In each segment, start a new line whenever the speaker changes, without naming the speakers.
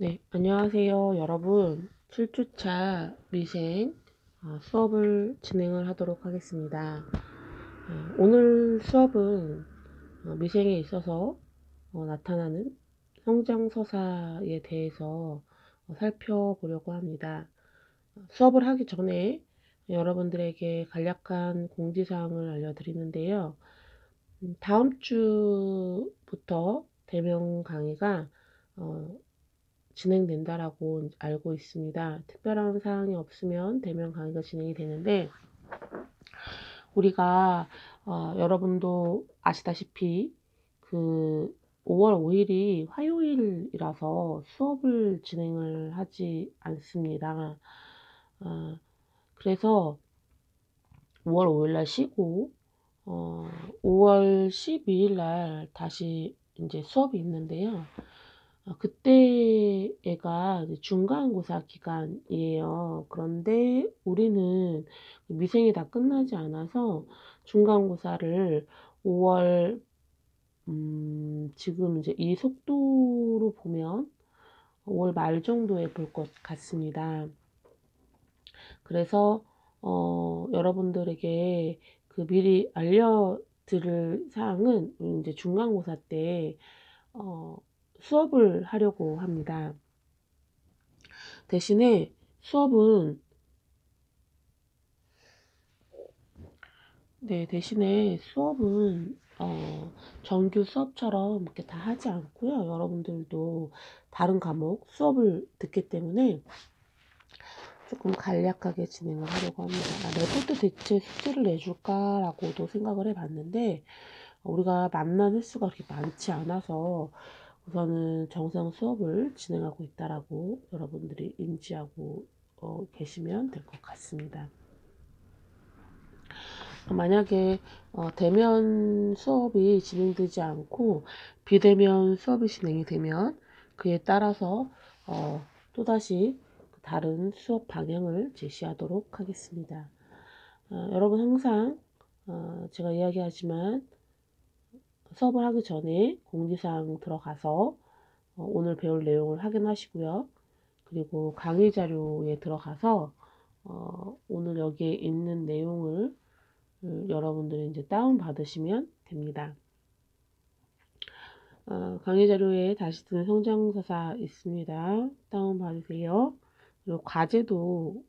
네, 안녕하세요, 여러분. 7주차 미생 수업을 진행을 하도록 하겠습니다. 오늘 수업은 미생에 있어서 나타나는 성장서사에 대해서 살펴보려고 합니다. 수업을 하기 전에 여러분들에게 간략한 공지사항을 알려드리는데요. 다음 주부터 대면 강의가 진행된다라고 알고 있습니다. 특별한 사항이 없으면 대면 강의가 진행이 되는데, 우리가 여러분도 아시다시피 그 5월 5일이 화요일이라서 수업을 진행을 하지 않습니다. 그래서 5월 5일 날 쉬고 5월 12일 날 다시 이제 수업이 있는데요. 그때가 중간고사 기간이에요. 그런데 우리는 미생이 다 끝나지 않아서 중간고사를 5월, 지금 이제 이 속도로 보면 5월 말 정도에 볼 것 같습니다. 그래서, 여러분들에게 그 미리 알려드릴 사항은 이제 중간고사 때, 어, 수업을 하려고 합니다. 대신에 수업은 정규 수업처럼 이렇게 다 하지 않고요. 여러분들도 다른 과목 수업을 듣기 때문에 조금 간략하게 진행을 하려고 합니다. 레포트 대체 숙제를 내줄까라고도 생각을 해봤는데 우리가 만난 횟수가 그렇게 많지 않아서 우선은 정상 수업을 진행하고 있다라고 여러분들이 인지하고 계시면 될 것 같습니다. 만약에 대면 수업이 진행되지 않고 비대면 수업이 진행이 되면 그에 따라서 또다시 다른 수업 방향을 제시하도록 하겠습니다. 여러분 항상 제가 이야기하지만 수업을 하기 전에 공지사항 들어가서 오늘 배울 내용을 확인하시고요. 그리고 강의 자료에 들어가서 오늘 여기에 있는 내용을 여러분들이 이제 다운 받으시면 됩니다. 강의 자료에 다시 듣는 성장서사 있습니다. 다운 받으세요. 그리고 과제도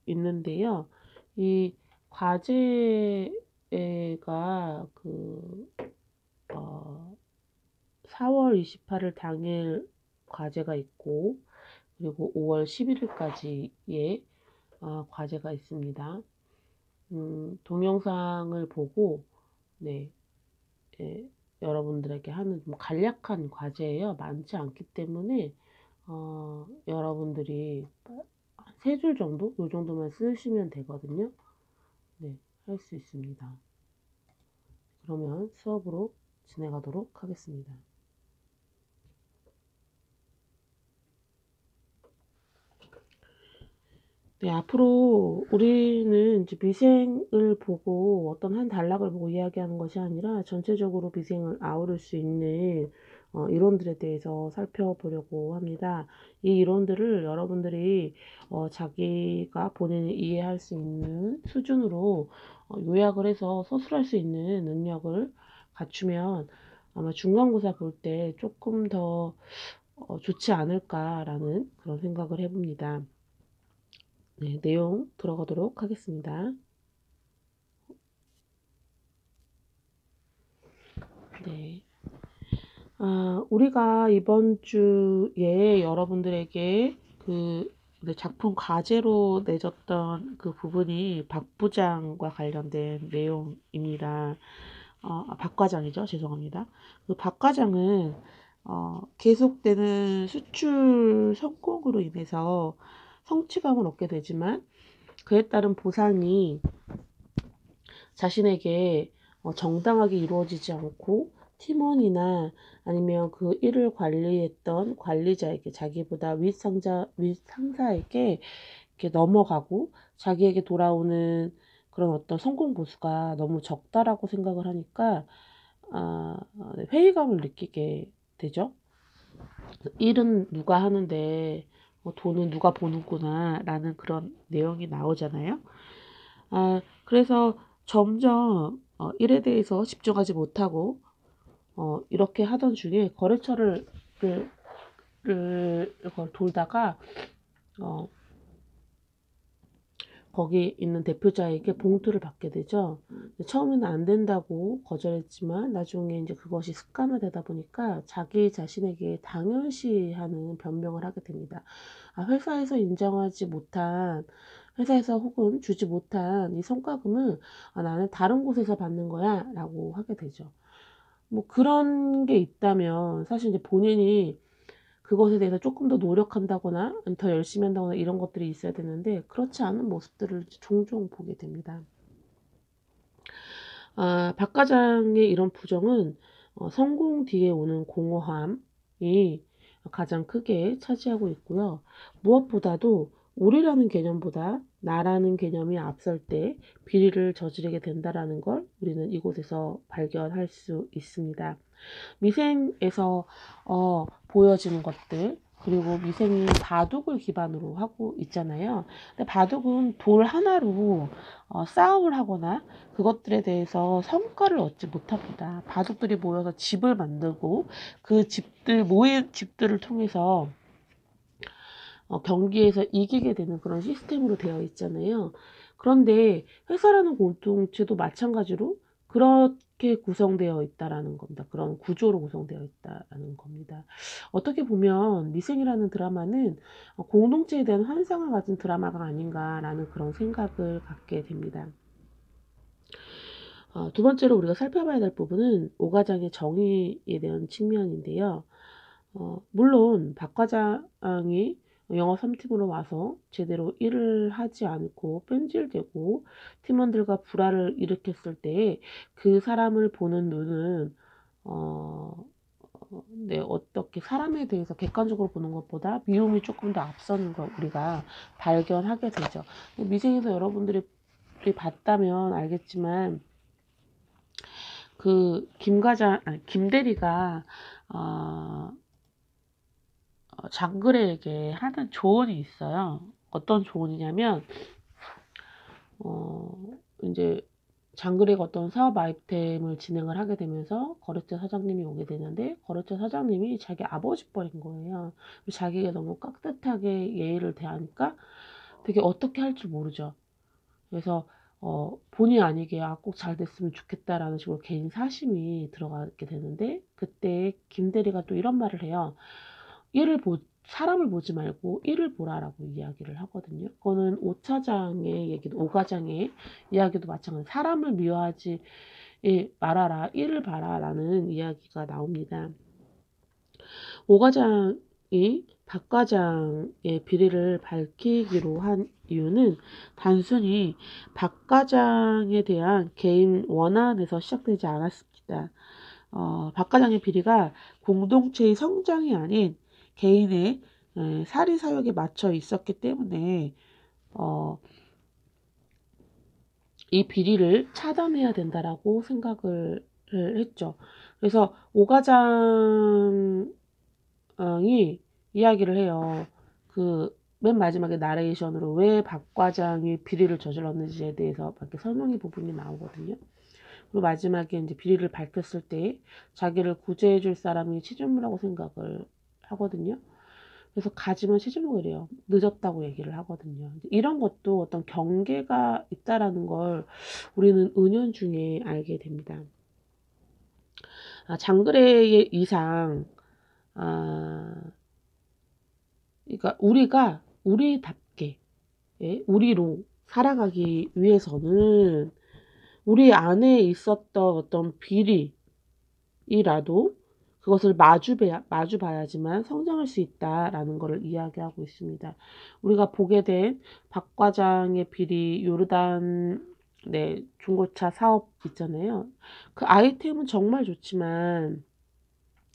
있는데요. 이 과제가 4월 28일 당일 과제가 있고, 그리고 5월 11일까지의 과제가 있습니다. 동영상을 보고 네, 여러분들에게 하는 좀 간략한 과제예요. 많지 않기 때문에 여러분들이 한 3줄 정도? 요 정도만 쓰시면 되거든요. 네, 할 수 있습니다. 그러면 수업으로 진행하도록 하겠습니다. 네, 앞으로 우리는 이제 미생을 보고 어떤 한 단락을 보고 이야기하는 것이 아니라 전체적으로 미생을 아우를 수 있는 이론들에 대해서 살펴보려고 합니다. 이 이론들을 여러분들이 자기가 본인이 이해할 수 있는 수준으로 요약을 해서 서술할 수 있는 능력을 갖추면 아마 중간고사 볼 때 조금 더 좋지 않을까라는 그런 생각을 해봅니다. 네, 내용 들어가도록 하겠습니다. 네. 우리가 이번 주에 여러분들에게 그 작품 과제로 내줬던 그 부분이 박 부장과 관련된 내용입니다. 박 과장이죠. 죄송합니다. 그 박 과장은 계속되는 수출 성공으로 인해서 성취감을 얻게 되지만 그에 따른 보상이 자신에게 정당하게 이루어지지 않고 팀원이나 아니면 그 일을 관리했던 관리자에게 자기보다 윗상사에게 이렇게 넘어가고 자기에게 돌아오는 그런 어떤 성공 보수가 너무 적다라고 생각을 하니까 회의감을 느끼게 되죠. 일은 누가 하는데 돈은 누가 보는구나 라는 그런 내용이 나오잖아요. 그래서 점점 일에 대해서 집중하지 못하고 이렇게 하던 중에 거래처를 이걸 돌다가 어, 거기 있는 대표자에게 봉투를 받게 되죠. 처음에는 안 된다고 거절했지만 나중에 이제 그것이 습관화되다 보니까 자기 자신에게 당연시하는 변명을 하게 됩니다. 회사에서 인정하지 못한, 회사에서 혹은 주지 못한 이 성과금을 나는 다른 곳에서 받는 거야 라고 하게 되죠. 뭐 그런 게 있다면 사실 이제 본인이 그것에 대해서 조금 더 노력한다거나 더 열심히 한다거나 이런 것들이 있어야 되는데 그렇지 않은 모습들을 종종 보게 됩니다. 박 과장의 이런 부정은 성공 뒤에 오는 공허함이 가장 크게 차지하고 있고요. 무엇보다도 우리라는 개념보다 나라는 개념이 앞설 때 비리를 저지르게 된다라는 걸 우리는 이곳에서 발견할 수 있습니다. 미생에서 보여지는 것들, 그리고 미생이 바둑을 기반으로 하고 있잖아요. 근데 바둑은 돌 하나로 싸움을 하거나 그것들에 대해서 성과를 얻지 못합니다. 바둑들이 모여서 집을 만들고 그 집들 모인 집들을 통해서 경기에서 이기게 되는 그런 시스템으로 되어 있잖아요. 그런데 회사라는 공동체도 마찬가지로 그렇게 구성되어 있다라는 겁니다. 그런 구조로 구성되어 있다라는 겁니다. 어떻게 보면 미생이라는 드라마는 공동체에 대한 환상을 가진 드라마가 아닌가라는 그런 생각을 갖게 됩니다. 두 번째로 우리가 살펴봐야 될 부분은 오 과장의 정의에 대한 측면인데요. 물론 박 과장이 영업 3팀으로 와서 제대로 일을 하지 않고 뺀질대고 팀원들과 불화를 일으켰을 때 그 사람을 보는 눈은 어떻게 사람에 대해서 객관적으로 보는 것보다 미움이 조금 더 앞서는 걸 우리가 발견하게 되죠. 미생에서 여러분들이 봤다면 알겠지만 김 대리가 장그래에게 하는 조언이 있어요. 어떤 조언이냐면, 이제 장그래가 어떤 사업 아이템을 진행을 하게 되면서 거래처 사장님이 오게 되는데, 거래처 사장님이 자기 아버지 뻘인 거예요. 자기가 너무 깍듯하게 예의를 대하니까 되게 어떻게 할 줄 모르죠. 그래서 본의 아니게 꼭 잘 됐으면 좋겠다라는 식으로 개인 사심이 들어가게 되는데, 그때 김 대리가 또 이런 말을 해요. 사람을 보지 말고 일을 보라라고 이야기를 하거든요. 그거는 오 차장의 얘기도, 오 과장의 이야기도 마찬가지. 사람을 미워하지 말아라, 일을 봐라라는 이야기가 나옵니다. 오 과장이 박 과장의 비리를 밝히기로 한 이유는 단순히 박 과장에 대한 개인 원한에서 시작되지 않았습니다. 박 과장의 비리가 공동체의 성장이 아닌 개인의 사리사욕에 맞춰 있었기 때문에 이 비리를 차단해야 된다라고 생각을 했죠. 그래서 오 과장이 이야기를 해요. 맨 마지막에 나레이션으로 왜 박 과장이 비리를 저질렀는지에 대해서 이렇게 설명의 부분이 나오거든요. 그리고 마지막에 이제 비리를 밝혔을 때 자기를 구제해 줄 사람이 최준무라고 생각을 하거든요. 그래서 가지면 최준무이래요. 늦었다고 얘기를 하거든요. 이런 것도 어떤 경계가 있다라는 걸 우리는 은연중에 알게 됩니다. 장그래의 이상, 그러니까 우리가 우리답게, 우리로 살아가기 위해서는 우리 안에 있었던 어떤 비리라도 그것을 마주봐야지만 성장할 수 있다라는 것을 이야기하고 있습니다. 우리가 보게 된 박 과장의 비리, 요르단 중고차 사업 있잖아요. 그 아이템은 정말 좋지만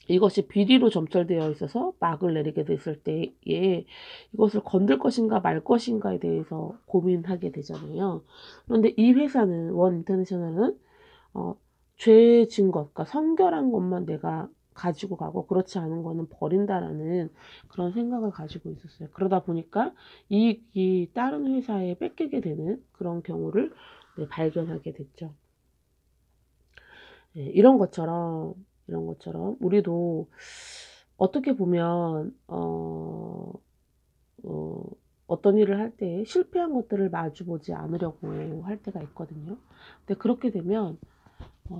이것이 비리로 점철되어 있어서 막을 내리게 됐을 때에 이것을 건들 것인가 말 것인가에 대해서 고민하게 되잖아요. 그런데 이 회사는 원 인터내셔널은 죄진 것, 그러니까 성결한 것만 내가 가지고 가고 그렇지 않은 거는 버린다라는 그런 생각을 가지고 있었어요. 그러다 보니까 이익이 다른 회사에 뺏기게 되는 그런 경우를 네, 발견하게 됐죠. 네, 이런 것처럼 우리도 어떻게 보면 어떤 일을 할 때 실패한 것들을 마주보지 않으려고 할 때가 있거든요. 근데 그렇게 되면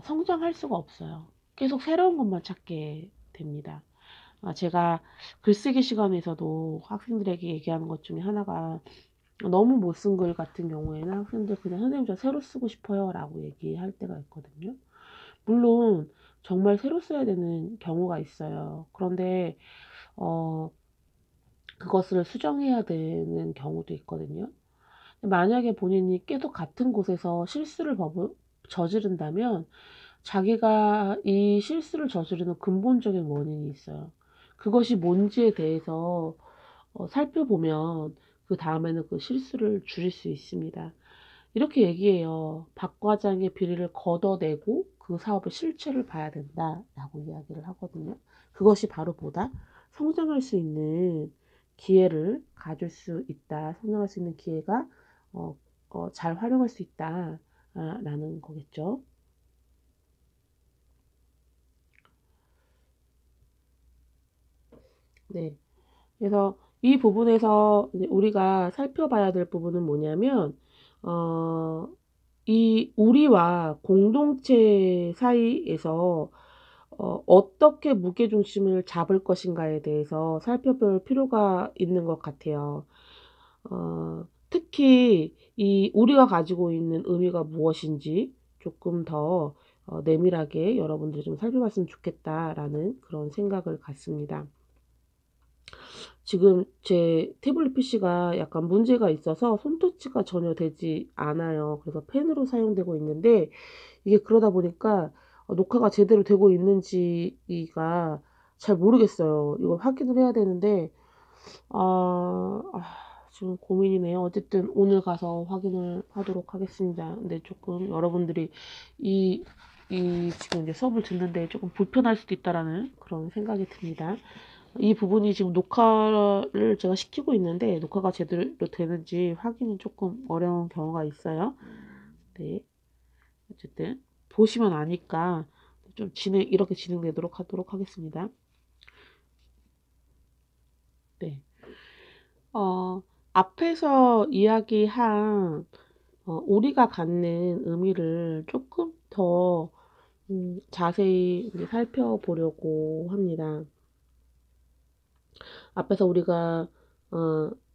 성장할 수가 없어요. 계속 새로운 것만 찾게 됩니다. 제가 글쓰기 시간에서도 학생들에게 얘기하는 것 중에 하나가 너무 못 쓴 글 같은 경우에는 학생들 그냥 선생님 저 새로 쓰고 싶어요 라고 얘기할 때가 있거든요. 물론 정말 새로 써야 되는 경우가 있어요. 그런데 그것을 수정해야 되는 경우도 있거든요. 만약에 본인이 계속 같은 곳에서 실수를 저지른다면 자기가 이 실수를 저지르는 근본적인 원인이 있어요. 그것이 뭔지에 대해서 살펴보면 그 다음에는 그 실수를 줄일 수 있습니다. 이렇게 얘기해요. 박 과장의 비리를 걷어내고 그 사업의 실체를 봐야 된다라고 이야기를 하거든요. 그것이 바로 보다 성장할 수 있는 기회를 가질 수 있다. 성장할 수 있는 기회가 잘 활용할 수 있다라는 거겠죠. 네. 그래서 이 부분에서 우리가 살펴봐야 될 부분은 뭐냐면, 어, 이 우리와 공동체 사이에서 어떻게 무게중심을 잡을 것인가에 대해서 살펴볼 필요가 있는 것 같아요. 특히 이 우리가 가지고 있는 의미가 무엇인지 조금 더 내밀하게 여러분들이 좀 살펴봤으면 좋겠다라는 그런 생각을 갖습니다. 지금 제 태블릿 PC가 약간 문제가 있어서 손터치가 전혀 되지 않아요. 그래서 펜으로 사용되고 있는데 이게 그러다 보니까 녹화가 제대로 되고 있는지가 잘 모르겠어요. 이걸 확인을 해야 되는데 지금 고민이네요. 어쨌든 오늘 가서 확인을 하도록 하겠습니다. 근데 조금 여러분들이 지금 이제 수업을 듣는데 조금 불편할 수도 있다라는 그런 생각이 듭니다. 이 부분이 지금 녹화를 제가 시키고 있는데 녹화가 제대로 되는지 확인이 조금 어려운 경우가 있어요. 네. 어쨌든 보시면 아니까 좀 이렇게 진행되도록 하도록 하겠습니다. 네. 앞에서 이야기한 우리가 갖는 의미를 조금 더 자세히 이제 살펴보려고 합니다. 앞에서 우리가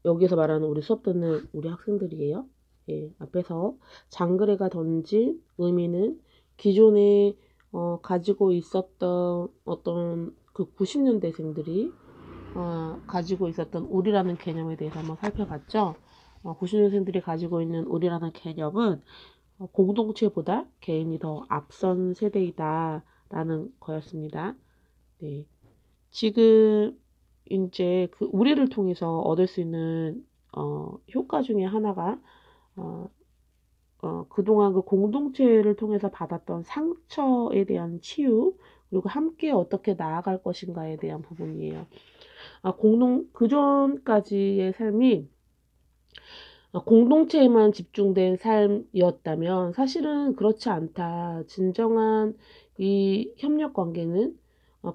여기서 말하는 우리 수업 듣는 우리 학생들이에요. 예, 앞에서 장그래가 던진 의미는 기존에 가지고 있었던 어떤 그 90년대생들이 가지고 있었던 우리라는 개념에 대해서 한번 살펴봤죠. 90년생들이 가지고 있는 우리라는 개념은 공동체보다 개인이 더 앞선 세대이다 라는 거였습니다. 네. 지금 이제 그 우리를 통해서 얻을 수 있는 효과 중에 하나가 그동안 그 공동체를 통해서 받았던 상처에 대한 치유, 그리고 함께 어떻게 나아갈 것인가에 대한 부분이에요. 그전까지의 삶이 공동체에만 집중된 삶이었다면 사실은 그렇지 않다. 진정한 이 협력 관계는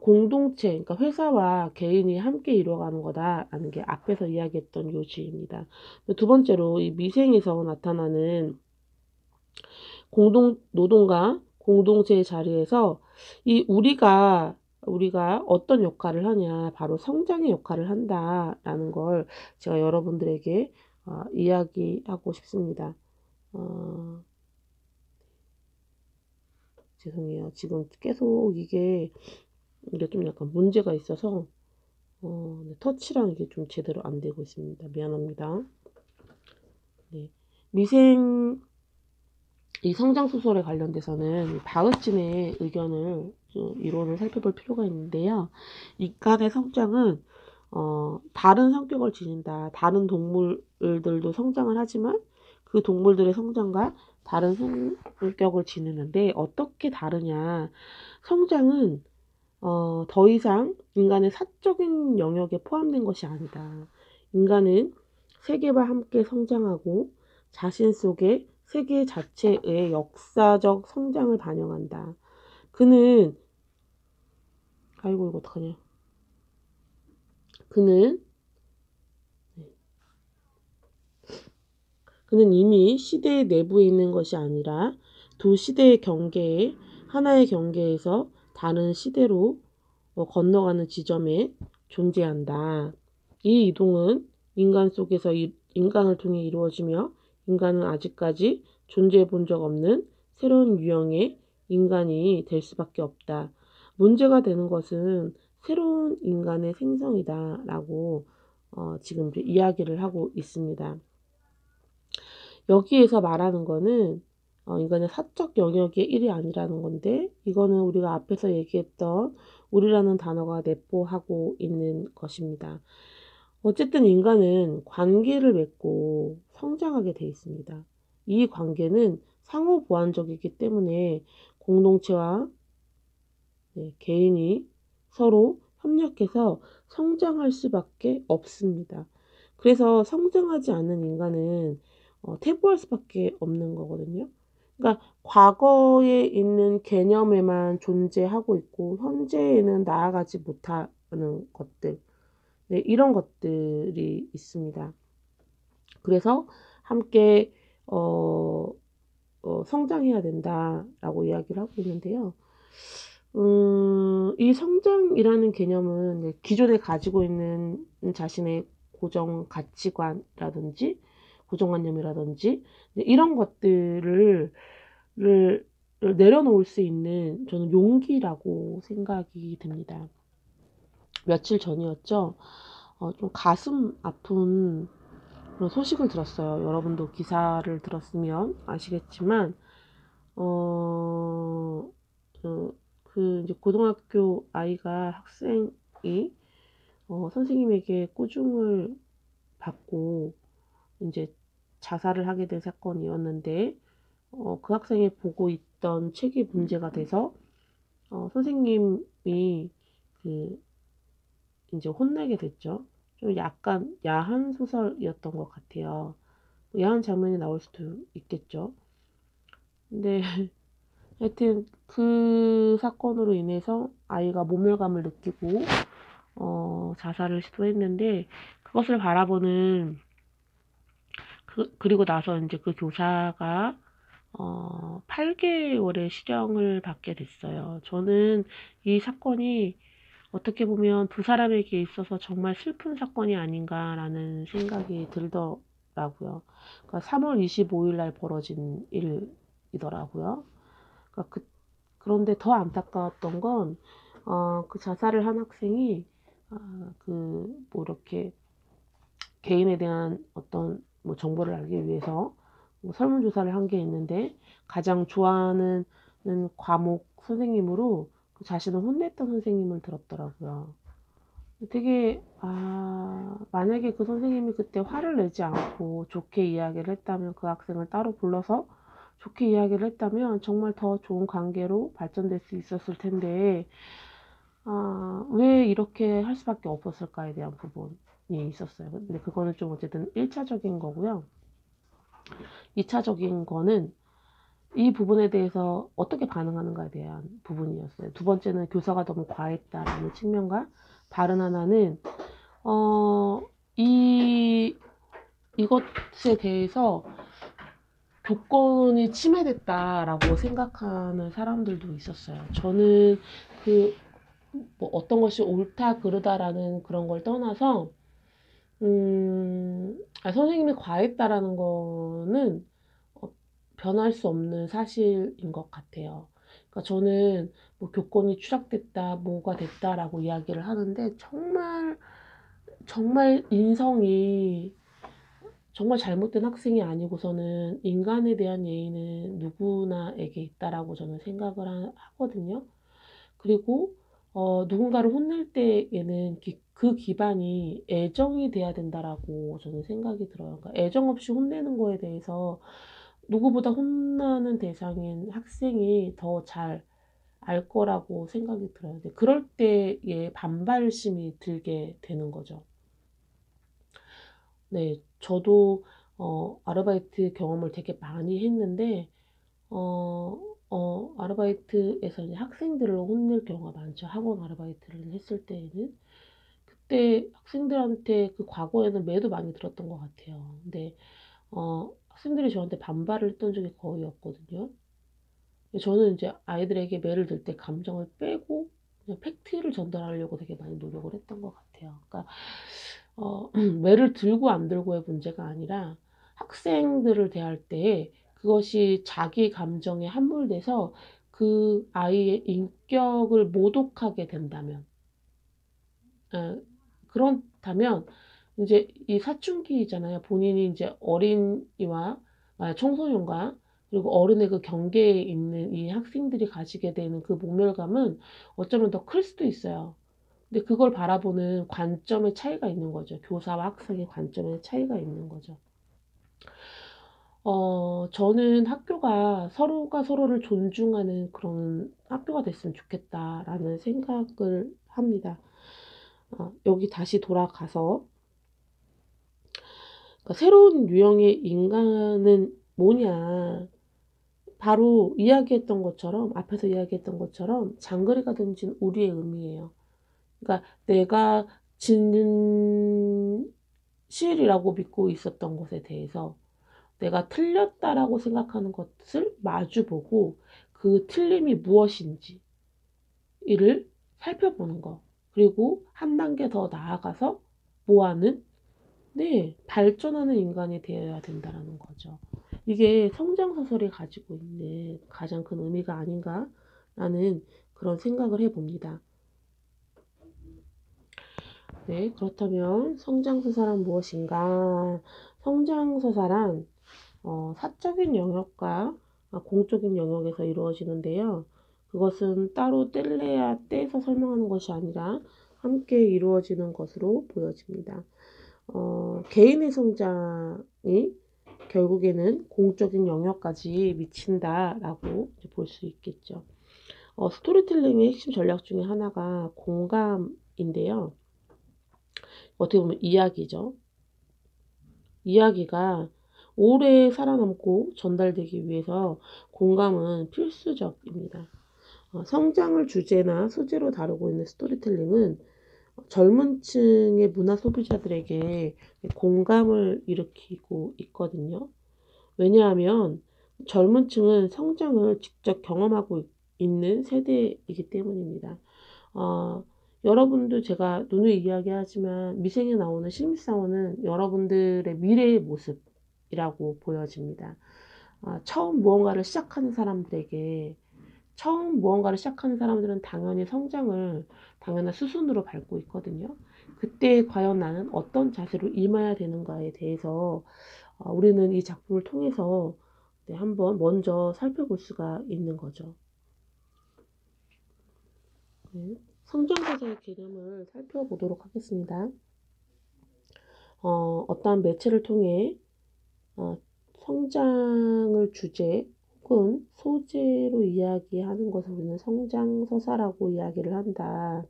공동체, 그러니까 회사와 개인이 함께 이루어가는 거다라는 게 앞에서 이야기했던 요지입니다. 두 번째로 이 미생에서 나타나는 노동과 공동체의 자리에서 이 우리가 어떤 역할을 하냐, 바로 성장의 역할을 한다라는 걸 제가 여러분들에게 이야기하고 싶습니다. 죄송해요. 지금 계속 이게 좀 약간 문제가 있어서 터치랑 이게 좀 제대로 안 되고 있습니다. 미안합니다. 네. 미생 이 성장 소설에 관련돼서는 바흐진의 의견을 이론을 살펴볼 필요가 있는데요. 인간의 성장은 다른 성격을 지닌다. 다른 동물들도 성장을 하지만 그 동물들의 성장과 다른 성격을 지니는데 어떻게 다르냐. 성장은 더 이상 인간의 사적인 영역에 포함된 것이 아니다. 인간은 세계와 함께 성장하고 자신 속에 세계 자체의 역사적 성장을 반영한다. 그는 아이고 이거 어떡하냐. 그는 이미 시대의 내부에 있는 것이 아니라 두 시대의 경계에 하나의 경계에서 다른 시대로 건너가는 지점에 존재한다. 이 이동은 인간 속에서 인간을 통해 이루어지며 인간은 아직까지 존재해 본 적 없는 새로운 유형의 인간이 될 수밖에 없다. 문제가 되는 것은 새로운 인간의 생성이다 라고 지금 이야기를 하고 있습니다. 여기에서 말하는 거는 인간의 사적 영역의 일이 아니라는 건데 이거는 우리가 앞에서 얘기했던 우리라는 단어가 내포하고 있는 것입니다. 어쨌든 인간은 관계를 맺고 성장하게 돼 있습니다. 이 관계는 상호 보완적이기 때문에 공동체와 개인이 서로 협력해서 성장할 수밖에 없습니다. 그래서 성장하지 않는 인간은 퇴보할 수밖에 없는 거거든요. 그러니까 과거에 있는 개념에만 존재하고 있고 현재에는 나아가지 못하는 것들, 네, 이런 것들이 있습니다. 그래서 함께 성장해야 된다라고 이야기를 하고 있는데요. 이 성장이라는 개념은 기존에 가지고 있는 자신의 고정 가치관이라든지 고정관념이라든지 이런 것들을 내려놓을 수 있는 저는 용기라고 생각이 듭니다. 며칠 전이었죠. 좀 가슴 아픈 그런 소식을 들었어요. 여러분도 기사를 들었으면 아시겠지만 이제 고등학교 아이가 학생이 선생님에게 꾸중을 받고 이제 자살을 하게 된 사건이었는데 그 학생이 보고 있던 책이 문제가 돼서 선생님이 이제 혼내게 됐죠. 좀 약간 야한 소설이었던 것 같아요. 야한 장면이 나올 수도 있겠죠. 근데 하여튼 그 사건으로 인해서 아이가 모멸감을 느끼고 자살을 시도했는데 그것을 바라보는 그리고 나서 이제 그 교사가 8개월의 실형을 받게 됐어요. 저는 이 사건이 어떻게 보면 두 사람에게 있어서 정말 슬픈 사건이 아닌가라는 생각이 들더라고요. 그러니까 3월 25일 날 벌어진 일이더라고요. 그러니까 그런데 더 안타까웠던 건 그 자살을 한 학생이 뭐 이렇게 개인에 대한 어떤 뭐 정보를 알기 위해서 뭐 설문조사를 한 게 있는데 가장 좋아하는 과목 선생님으로 그 자신을 혼냈던 선생님을 들었더라고요. 되게 만약에 그 선생님이 그때 화를 내지 않고 좋게 이야기를 했다면 그 학생을 따로 불러서 좋게 이야기를 했다면 정말 더 좋은 관계로 발전될 수 있었을 텐데 왜 이렇게 할 수밖에 없었을까에 대한 부분이 있었어요. 근데 그거는 좀 어쨌든 1차적인 거고요. 2차적인 거는 이 부분에 대해서 어떻게 반응하는가에 대한 부분이었어요. 두 번째는 교사가 너무 과했다라는 측면과 다른 하나는 이것에 대해서 교권이 침해됐다라고 생각하는 사람들도 있었어요. 저는 뭐 어떤 것이 옳다 그르다라는 그런 걸 떠나서 선생님이 과했다라는 거는 변할 수 없는 사실인 것 같아요. 그러니까 저는 뭐 교권이 추락됐다, 뭐가 됐다라고 이야기를 하는데 정말 인성이 정말 잘못된 학생이 아니고서는 인간에 대한 예의는 누구나에게 있다라고 저는 생각을 하거든요. 그리고 누군가를 혼낼 때에는 그 기반이 애정이 돼야 된다라고 저는 생각이 들어요. 그러니까 애정 없이 혼내는 거에 대해서 누구보다 혼나는 대상인 학생이 더 잘 알 거라고 생각이 들어요. 근데 그럴 때에 반발심이 들게 되는 거죠. 네, 저도 아르바이트 경험을 되게 많이 했는데 아르바이트에서 이제 학생들을 혼낼 경우가 많죠. 학원 아르바이트를 했을 때에는. 그때 학생들한테 그 과거에는 매도 많이 들었던 것 같아요. 근데 학생들이 저한테 반발을 했던 적이 거의 없거든요. 저는 이제 아이들에게 매를 들 때 감정을 빼고 그냥 팩트를 전달하려고 되게 많이 노력을 했던 것 같아요. 그러니까 매를 들고 안 들고의 문제가 아니라 학생들을 대할 때 그것이 자기 감정에 함몰돼서 그 아이의 인격을 모독하게 된다면, 그렇다면 이제 이 사춘기잖아요. 본인이 이제 어린이와 청소년과 그리고 어른의 그 경계에 있는 이 학생들이 가지게 되는 그 모멸감은 어쩌면 더 클 수도 있어요. 근데 그걸 바라보는 관점의 차이가 있는 거죠. 교사와 학생의 관점의 차이가 있는 거죠. 저는 학교가 서로가 서로를 존중하는 그런 학교가 됐으면 좋겠다라는 생각을 합니다. 여기 다시 돌아가서 그러니까 새로운 유형의 인간은 뭐냐. 바로 이야기했던 것처럼, 앞에서 이야기했던 것처럼 장거리가 던진 우리의 의미예요. 그러니까 내가 진실이라고 믿고 있었던 것에 대해서 내가 틀렸다라고 생각하는 것을 마주보고 그 틀림이 무엇인지 이를 살펴보는 거. 그리고 한 단계 더 나아가서 뭐하는? 네, 발전하는 인간이 되어야 된다라는 거죠. 이게 성장소설이 가지고 있는 가장 큰 의미가 아닌가라는 그런 생각을 해봅니다. 네, 그렇다면 성장서사란 무엇인가? 성장서사란 사적인 영역과 공적인 영역에서 이루어지는데요. 그것은 따로 뗄래야 떼서 설명하는 것이 아니라 함께 이루어지는 것으로 보여집니다. 개인의 성장이 결국에는 공적인 영역까지 미친다라고 볼 수 있겠죠. 스토리텔링의 핵심 전략 중에 하나가 공감인데요. 어떻게 보면 이야기죠. 이야기가 오래 살아남고 전달되기 위해서 공감은 필수적입니다. 성장을 주제나 소재로 다루고 있는 스토리텔링은 젊은 층의 문화 소비자들에게 공감을 일으키고 있거든요. 왜냐하면 젊은 층은 성장을 직접 경험하고 있는 세대이기 때문입니다. 여러분도 제가 누누이 이야기하지만 미생에 나오는 신입사원은 여러분들의 미래의 모습이라고 보여집니다. 처음 무언가를 시작하는 사람들은 당연히 성장을 당연한 수순으로 밟고 있거든요. 그때 과연 나는 어떤 자세로 임해야 되는가에 대해서 우리는 이 작품을 통해서 한번 먼저 살펴볼 수가 있는 거죠. 네. 성장서사의 개념을 살펴보도록 하겠습니다. 어떠한 매체를 통해 성장을 주제 혹은 소재로 이야기하는 것을 우리는 성장서사라고 이야기를 한다.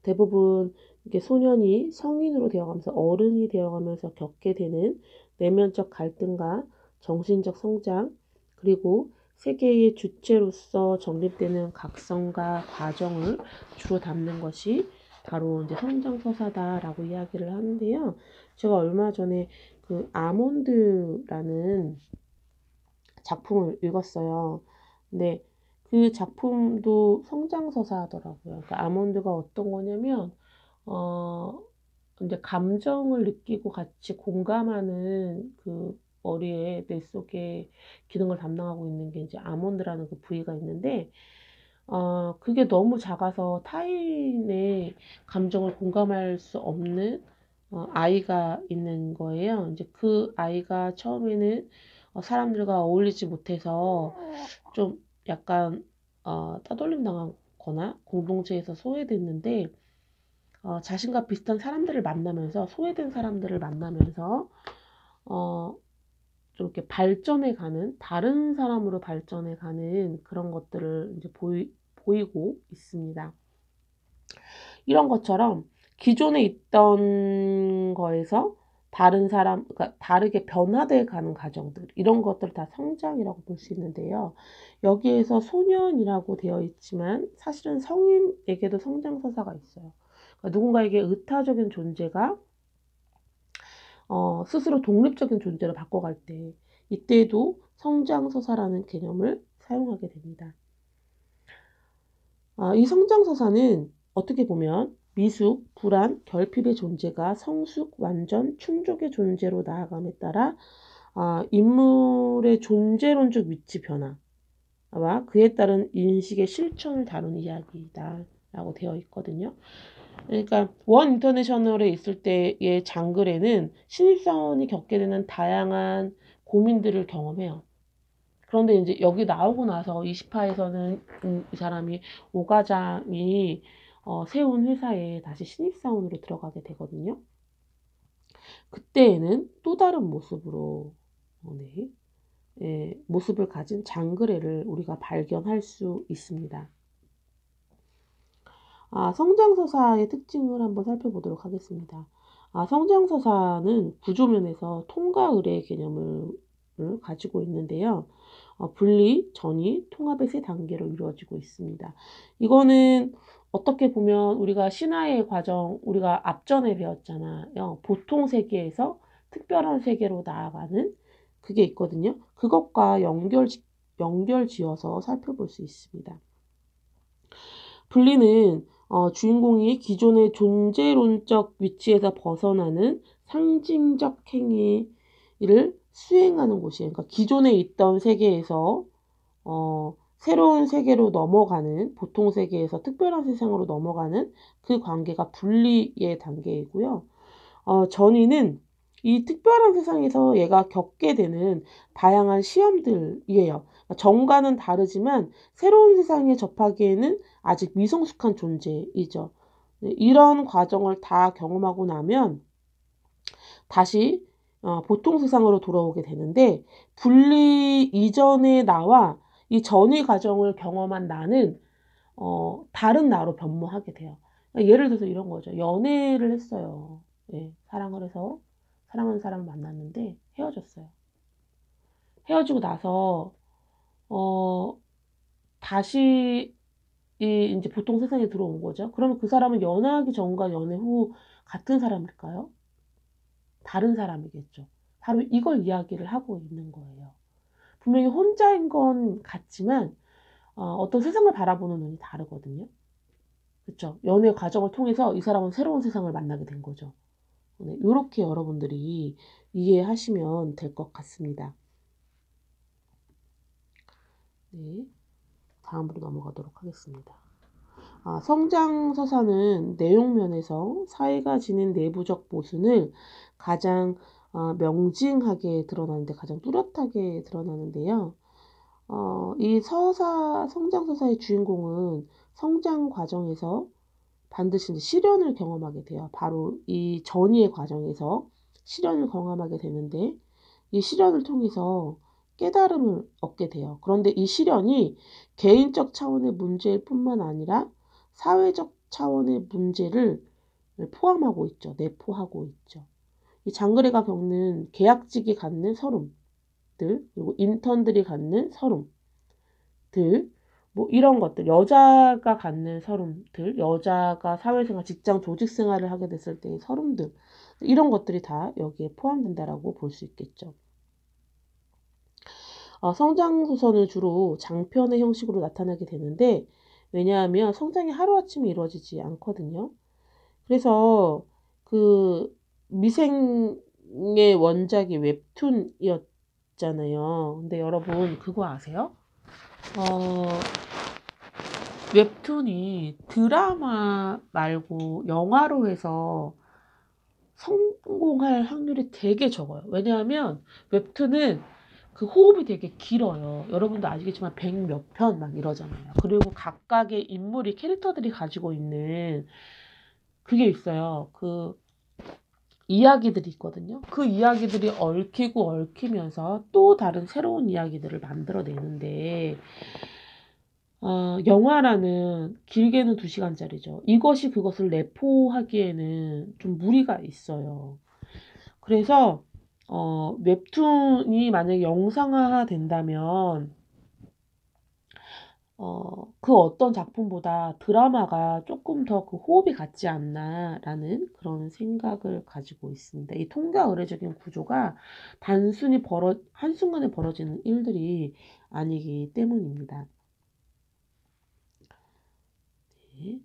대부분 이게 소년이 성인으로 되어가면서 어른이 되어가면서 겪게 되는 내면적 갈등과 정신적 성장, 그리고 세계의 주체로서 정립되는 각성과 과정을 주로 담는 것이 바로 이제 성장서사다라고 이야기를 하는데요. 제가 얼마 전에 그 아몬드라는 작품을 읽었어요. 근데 그 작품도 성장서사더라고요. 그러니까 아몬드가 어떤 거냐면, 이제 감정을 느끼고 같이 공감하는 그 머리에 뇌 속에 기능을 담당하고 있는 게 이제 아몬드라는 그 부위가 있는데, 그게 너무 작아서 타인의 감정을 공감할 수 없는 아이가 있는 거예요. 이제 그 아이가 처음에는 사람들과 어울리지 못해서 좀 약간 따돌림 당하거나 공동체에서 소외됐는데 자신과 비슷한 사람들을 만나면서 소외된 사람들을 만나면서 좀 이렇게 발전해가는, 다른 사람으로 발전해가는 그런 것들을 이제 보이고 있습니다. 이런 것처럼 기존에 있던 거에서 다른 사람, 그러니까 다르게 변화돼 가는 과정들, 이런 것들을 다 성장이라고 볼 수 있는데요. 여기에서 소년이라고 되어 있지만 사실은 성인에게도 성장서사가 있어요. 그러니까 누군가에게 의타적인 존재가 스스로 독립적인 존재로 바꿔갈 때, 이때도 성장서사라는 개념을 사용하게 됩니다. 이 성장서사는 어떻게 보면 미숙, 불안, 결핍의 존재가 성숙, 완전, 충족의 존재로 나아감에 따라 인물의 존재론적 위치 변화와 그에 따른 인식의 실천을 다룬 이야기다 라고 되어 있거든요. 그러니까 원 인터내셔널에 있을 때의 장글에는 신입사원이 겪게 되는 다양한 고민들을 경험해요. 그런데 이제 여기 나오고 나서 20화에서는 이 사람이 오과장이 세운 회사에 다시 신입사원으로 들어가게 되거든요. 그때에는 또 다른 모습으로 모습을 가진 장그래를 우리가 발견할 수 있습니다. 성장서사의 특징을 한번 살펴보도록 하겠습니다. 성장서사는 구조면에서 통과의례 개념을 가지고 있는데요. 분리, 전이, 통합의 세 단계로 이루어지고 있습니다. 이거는 어떻게 보면 우리가 신화의 과정, 우리가 앞전에 배웠잖아요. 보통 세계에서 특별한 세계로 나아가는 그게 있거든요. 그것과 연결지어서 살펴볼 수 있습니다. 분리는 주인공이 기존의 존재론적 위치에서 벗어나는 상징적 행위를 수행하는 곳이에요. 그러니까 기존에 있던 세계에서 새로운 세계로 넘어가는, 보통 세계에서 특별한 세상으로 넘어가는 그 관계가 분리의 단계이고요. 전이는 이 특별한 세상에서 얘가 겪게 되는 다양한 시험들이에요. 전과는 다르지만 새로운 세상에 접하기에는 아직 미성숙한 존재이죠. 이런 과정을 다 경험하고 나면 다시 보통 세상으로 돌아오게 되는데, 분리 이전의 나와 이 전의 과정을 경험한 나는 다른 나로 변모하게 돼요. 예를 들어서 이런 거죠. 연애를 했어요. 사랑을 해서 사랑하는 사람을 만났는데 헤어졌어요. 헤어지고 나서 다시 이제 보통 세상에 들어온 거죠. 그러면 그 사람은 연애하기 전과 연애 후 같은 사람일까요? 다른 사람이겠죠. 바로 이걸 이야기를 하고 있는 거예요. 분명히 혼자인 건 같지만 어떤 세상을 바라보는 눈이 다르거든요. 그렇죠? 연애 과정을 통해서 이 사람은 새로운 세상을 만나게 된 거죠. 이렇게 여러분들이 이해하시면 될 것 같습니다. 네, 다음으로 넘어가도록 하겠습니다. 성장서사는 내용면에서 사회가 지닌 내부적 모순을 가장 명징하게 드러나는데, 가장 뚜렷하게 드러나는데요. 이 성장서사의 주인공은 성장 과정에서 반드시 시련을 경험하게 돼요. 바로 이 전이의 과정에서 시련을 경험하게 되는데, 이 시련을 통해서 깨달음을 얻게 돼요. 그런데 이 시련이 개인적 차원의 문제일 뿐만 아니라 사회적 차원의 문제를 포함하고 있죠. 내포하고 있죠. 이 장그래가 겪는 계약직이 갖는 서름들, 그리고 인턴들이 갖는 서름들, 뭐 이런 것들, 여자가 갖는 서름들, 여자가 사회생활, 직장, 조직생활을 하게 됐을 때의 서름들, 이런 것들이 다 여기에 포함된다라고 볼 수 있겠죠. 성장소설은 주로 장편의 형식으로 나타나게 되는데, 왜냐하면 성장이 하루아침에 이루어지지 않거든요. 그래서 그 미생의 원작이 웹툰이었잖아요. 근데 여러분 그거 아세요? 웹툰이 드라마 말고 영화로 해서 성공할 확률이 되게 적어요. 왜냐하면 웹툰은 그 호흡이 되게 길어요. 여러분도 아시겠지만 100몇 편 막 이러잖아요. 그리고 각각의 인물이, 캐릭터들이 가지고 있는 그게 있어요. 그 이야기들이 있거든요. 그 이야기들이 얽히고 얽히면서 또 다른 새로운 이야기들을 만들어내는데 영화라는 길게는 2시간짜리죠. 이것이 그것을 내포하기에는 좀 무리가 있어요. 그래서 웹툰이 만약에 영상화 된다면 그 어떤 작품보다 드라마가 조금 더 그 호흡이 같지 않나라는 그런 생각을 가지고 있습니다. 이 통과 의례적인 구조가 단순히 한순간에 벌어지는 일들이 아니기 때문입니다. 네.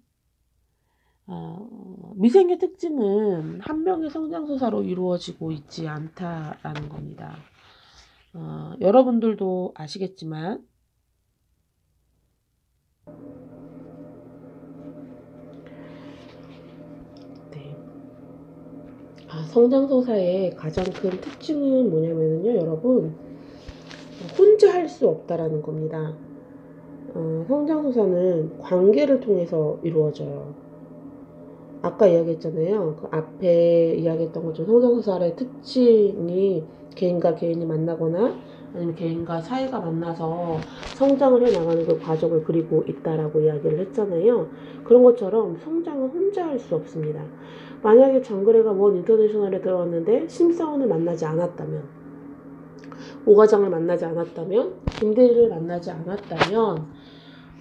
미생의 특징은 한 명의 성장소사로 이루어지고 있지 않다라는 겁니다. 여러분들도 아시겠지만 네. 성장소사의 가장 큰 특징은 뭐냐면요, 여러분, 혼자 할 수 없다라는 겁니다. 성장소사는 관계를 통해서 이루어져요. 아까 이야기했잖아요. 그 앞에 이야기했던 것처럼 성장소사의 특징이 개인과 개인이 만나거나 아니면 개인과 사이가 만나서 성장을 해나가는 그 과정을 그리고 있다라고 이야기를 했잖아요. 그런 것처럼 성장은 혼자 할 수 없습니다. 만약에 장그래가 원 인터내셔널에 들어왔는데 심사원을 만나지 않았다면, 오과장을 만나지 않았다면, 김대리를 만나지 않았다면,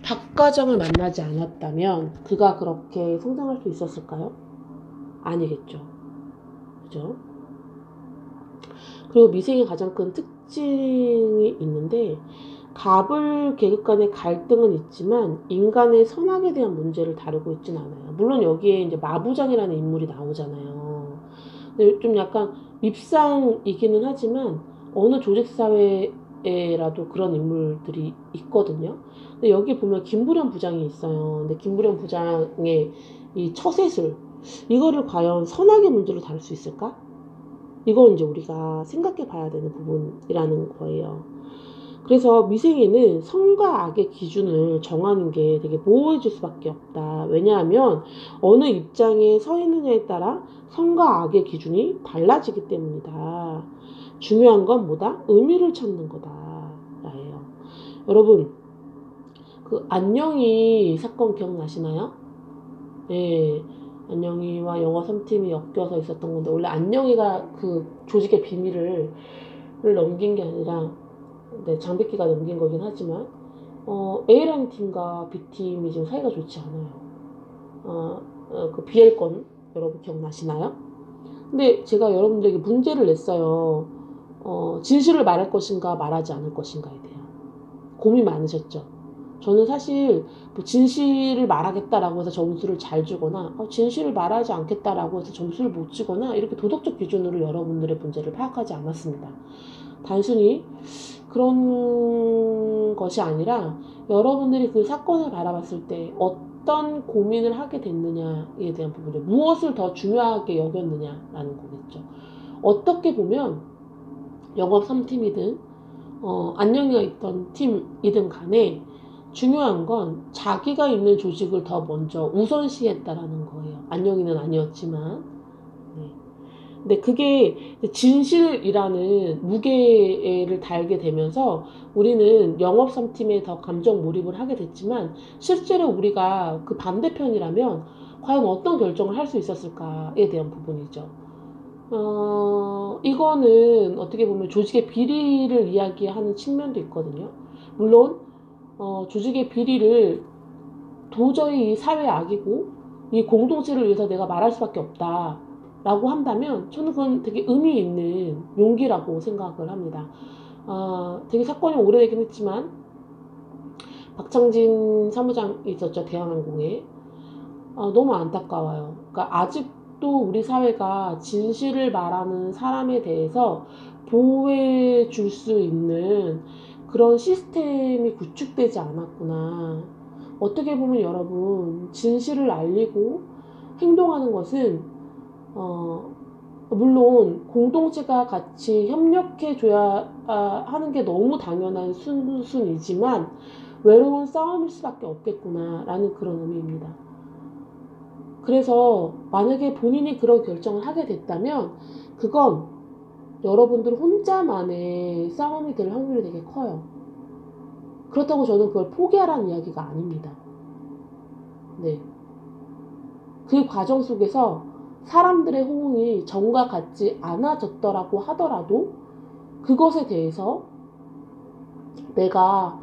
박과장을 만나지 않았다면 그가 그렇게 성장할 수 있었을까요? 아니겠죠. 그죠? 그리고 미생의 가장 큰 특징이 있는데 갑을 계급 간의 갈등은 있지만 인간의 선악에 대한 문제를 다루고 있진 않아요. 물론 여기에 이제 마부장이라는 인물이 나오잖아요. 근데 좀 약간 밉상이기는 하지만 어느 조직사회에라도 그런 인물들이 있거든요. 근데 여기 보면 김부련 부장이 있어요. 근데 김부련 부장의 이 처세술, 이거를 과연 선악의 문제로 다룰 수 있을까? 이건 이제 우리가 생각해 봐야 되는 부분이라는 거예요. 그래서 미생에는 선과 악의 기준을 정하는 게 되게 모호해질 수밖에 없다. 왜냐하면 어느 입장에 서 있느냐에 따라 선과 악의 기준이 달라지기 때문이다. 중요한 건 뭐다? 의미를 찾는 거다. 라예요. 여러분, 그 안녕이 사건 기억나시나요? 예. 안녕이와 영화 3팀이 엮여서 있었던 건데, 원래 안녕이가 그 조직의 비밀을 넘긴 게 아니라, 네, 장백기가 넘긴 거긴 하지만, A라는 팀과 B팀이 지금 사이가 좋지 않아요. 그 BL 건 여러분 기억나시나요? 근데 제가 여러분들에게 문제를 냈어요. 진실을 말할 것인가 말하지 않을 것인가에 대한 고민 많으셨죠? 저는 사실 뭐 진실을 말하겠다라고 해서 점수를 잘 주거나 진실을 말하지 않겠다라고 해서 점수를 못 주거나 이렇게 도덕적 기준으로 여러분들의 문제를 파악하지 않았습니다. 단순히 그런 것이 아니라 여러분들이 그 사건을 바라봤을 때 어떤 고민을 하게 됐느냐에 대한 부분이죠. 무엇을 더 중요하게 여겼느냐라는 거겠죠. 어떻게 보면 영업 3팀이든 안녕이가 있던 팀이든 간에 중요한 건 자기가 있는 조직을 더 먼저 우선시했다라는 거예요. 안녕이는 아니었지만. 네. 근데 그게 진실이라는 무게를 달게 되면서 우리는 영업 3팀에 더 감정 몰입을 하게 됐지만 실제로 우리가 그 반대편이라면 과연 어떤 결정을 할 수 있었을까에 대한 부분이죠. 이거는 어떻게 보면 조직의 비리를 이야기하는 측면도 있거든요. 물론 조직의 비리를 도저히 사회 악이고 이 공동체를 위해서 내가 말할 수밖에 없다 라고 한다면 저는 그건 되게 의미 있는 용기라고 생각을 합니다. 되게 사건이 오래되긴 했지만 박창진 사무장이 있었죠. 대한항공에. 너무 안타까워요. 그러니까 아직도 우리 사회가 진실을 말하는 사람에 대해서 보호해 줄 수 있는 그런 시스템이 구축되지 않았구나. 어떻게 보면 여러분, 진실을 알리고 행동하는 것은, 물론 공동체가 같이 협력해 줘야 하는 게 너무 당연한 순순이지만 외로운 싸움일 수밖에 없겠구나라는 그런 의미입니다. 그래서 만약에 본인이 그런 결정을 하게 됐다면 그건 여러분들 혼자만의 싸움이 될 확률이 되게 커요. 그렇다고 저는 그걸 포기하라는 이야기가 아닙니다. 네. 그 과정 속에서 사람들의 호응이 전과 같지 않아졌더라고 하더라도 그것에 대해서 내가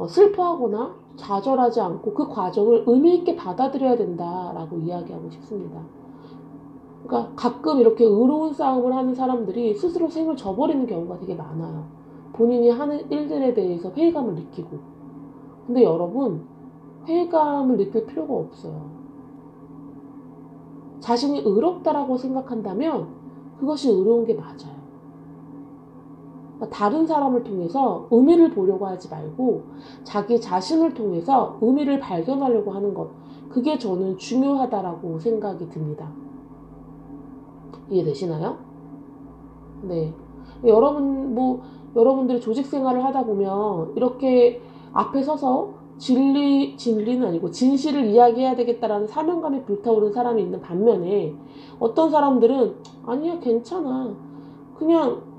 슬퍼하거나 좌절하지 않고 그 과정을 의미 있게 받아들여야 된다라고 이야기하고 싶습니다. 그러니까 가끔 이렇게 의로운 싸움을 하는 사람들이 스스로 생을 져버리는 경우가 되게 많아요. 본인이 하는 일들에 대해서 회의감을 느끼고. 근데 여러분, 회의감을 느낄 필요가 없어요. 자신이 의롭다라고 생각한다면 그것이 의로운 게 맞아요. 그러니까 다른 사람을 통해서 의미를 보려고 하지 말고 자기 자신을 통해서 의미를 발견하려고 하는 것, 그게 저는 중요하다라고 생각이 듭니다. 이해되시나요? 네. 여러분들이 조직 생활을 하다 보면 이렇게 앞에 서서 진리는 아니고 진실을 이야기해야 되겠다라는 사명감이 불타오르는 사람이 있는 반면에 어떤 사람들은 아니야, 괜찮아. 그냥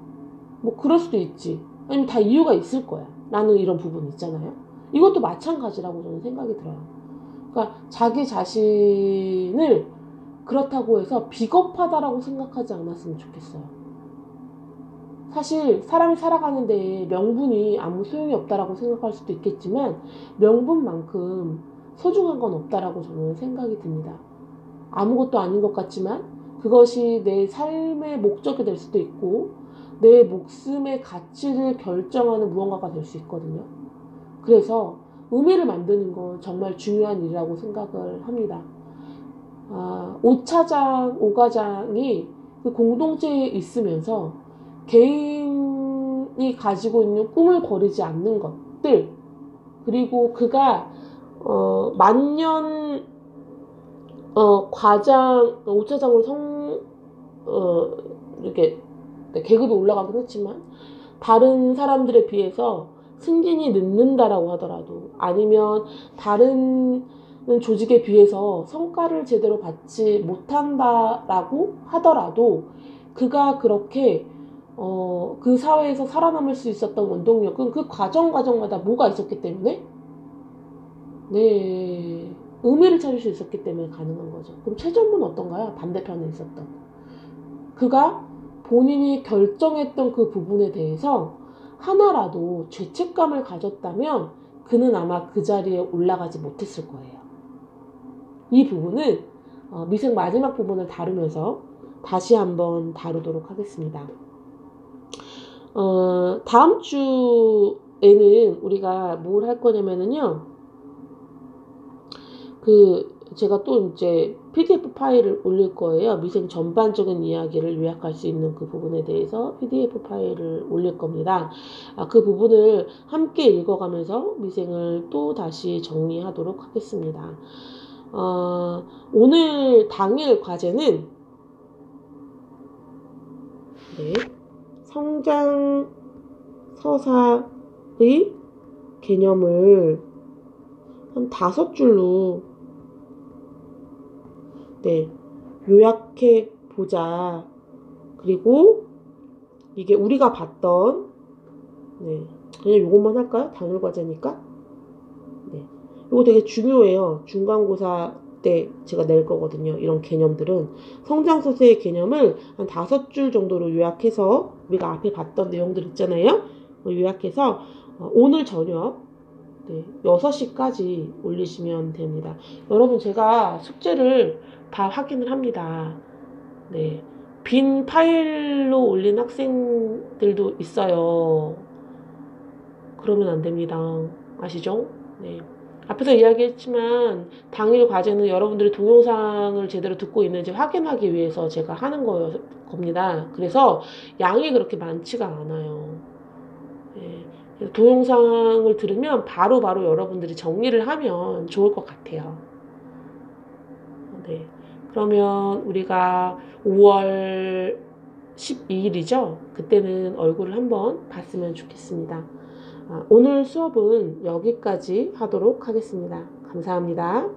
뭐 그럴 수도 있지. 아니면 다 이유가 있을 거야. 라는 이런 부분이 있잖아요. 이것도 마찬가지라고 저는 생각이 들어요. 그러니까 자기 자신을 그렇다고 해서 비겁하다라고 생각하지 않았으면 좋겠어요. 사실 사람이 살아가는데 명분이 아무 소용이 없다라고 생각할 수도 있겠지만 명분만큼 소중한 건 없다라고 저는 생각이 듭니다. 아무것도 아닌 것 같지만 그것이 내 삶의 목적이 될 수도 있고 내 목숨의 가치를 결정하는 무언가가 될 수 있거든요. 그래서 의미를 만드는 건 정말 중요한 일이라고 생각을 합니다. 오과장이 그 공동체에 있으면서 개인이 가지고 있는 꿈을 버리지 않는 것들, 그리고 그가 만년 오차장으로 이렇게 계급이 올라가긴 했지만 다른 사람들에 비해서 승진이 늦는다라고 하더라도 아니면 다른 조직에 비해서 성과를 제대로 받지 못한다라고 하더라도 그가 그렇게 그 사회에서 살아남을 수 있었던 원동력은 그 과정마다 뭐가 있었기 때문에 네, 의미를 찾을 수 있었기 때문에 가능한 거죠. 그럼 최전부는 어떤가요? 반대편에 있었던 그가 본인이 결정했던 그 부분에 대해서 하나라도 죄책감을 가졌다면 그는 아마 그 자리에 올라가지 못했을 거예요. 이 부분은 미생 마지막 부분을 다루면서 다시 한번 다루도록 하겠습니다. 다음 주에는 우리가 뭘 할 거냐면은요, 제가 또 이제 PDF 파일을 올릴 거예요. 미생 전반적인 이야기를 요약할 수 있는 그 부분에 대해서 PDF 파일을 올릴 겁니다. 그 부분을 함께 읽어가면서 미생을 또 다시 정리하도록 하겠습니다. 오늘 당일 과제는 성장 서사의 개념을 한 5줄로 요약해 보자. 그리고 이게 우리가 봤던 그냥 요것만 할까요? 당일 과제니까. 이거 되게 중요해요. 중간고사 때 제가 낼 거거든요. 이런 개념들은 성장서사의 개념을 한 5줄 정도로 요약해서 우리가 앞에 봤던 내용들 있잖아요. 요약해서 오늘 저녁 6시까지 올리시면 됩니다. 여러분, 제가 숙제를 다 확인을 합니다. 빈 파일로 올린 학생들도 있어요. 그러면 안 됩니다. 아시죠? 앞에서 이야기했지만 당일 과제는 여러분들이 동영상을 제대로 듣고 있는지 확인하기 위해서 제가 하는 겁니다. 그래서 양이 그렇게 많지가 않아요. 동영상을 들으면 바로바로 여러분들이 정리를 하면 좋을 것 같아요. 그러면 우리가 5월 12일이죠? 그때는 얼굴을 한번 봤으면 좋겠습니다. 오늘 수업은 여기까지 하도록 하겠습니다. 감사합니다.